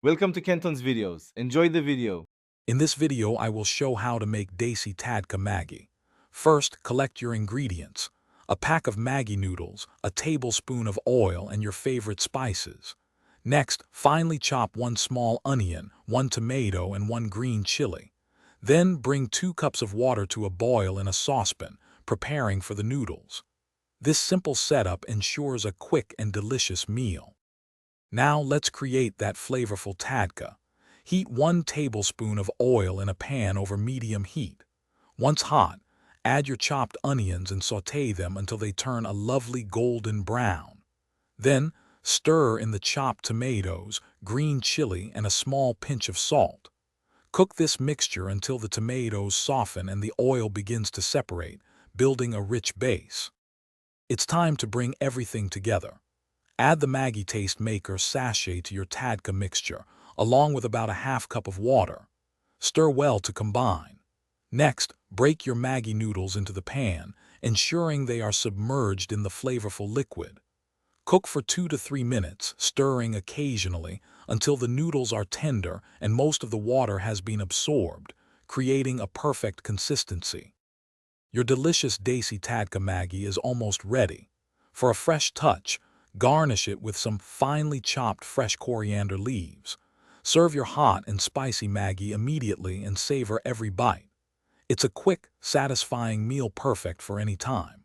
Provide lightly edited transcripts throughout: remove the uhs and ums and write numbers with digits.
Welcome to Kenton's videos. Enjoy the video. In this video, I will show how to make Desi Tadka Maggi. First, collect your ingredients. A pack of Maggi noodles, a tablespoon of oil, and your favorite spices. Next, finely chop 1 small onion, 1 tomato, and 1 green chili. Then, bring 2 cups of water to a boil in a saucepan, preparing for the noodles. This simple setup ensures a quick and delicious meal. Now, let's create that flavorful tadka. Heat 1 tablespoon of oil in a pan over medium heat. Once hot, add your chopped onions and sauté them until they turn a lovely golden brown. Then, stir in the chopped tomatoes, green chili, and a small pinch of salt. Cook this mixture until the tomatoes soften and the oil begins to separate, building a rich base. It's time to bring everything together. Add the Maggi Taste Maker sachet to your tadka mixture, along with about a half cup of water. Stir well to combine. Next, break your Maggi noodles into the pan, ensuring they are submerged in the flavorful liquid. Cook for 2 to 3 minutes, stirring occasionally until the noodles are tender and most of the water has been absorbed, creating a perfect consistency. Your delicious Desi Tadka Maggi is almost ready. For a fresh touch, garnish it with some finely chopped fresh coriander leaves. Serve your hot and spicy Maggi immediately and savor every bite. It's a quick, satisfying meal perfect for any time.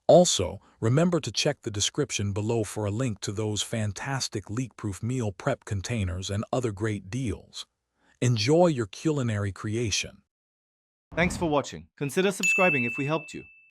Also, remember to check the description below for a link to those fantastic leak-proof meal prep containers and other great deals. Enjoy your culinary creation. Thanks for watching. Consider subscribing if we helped you.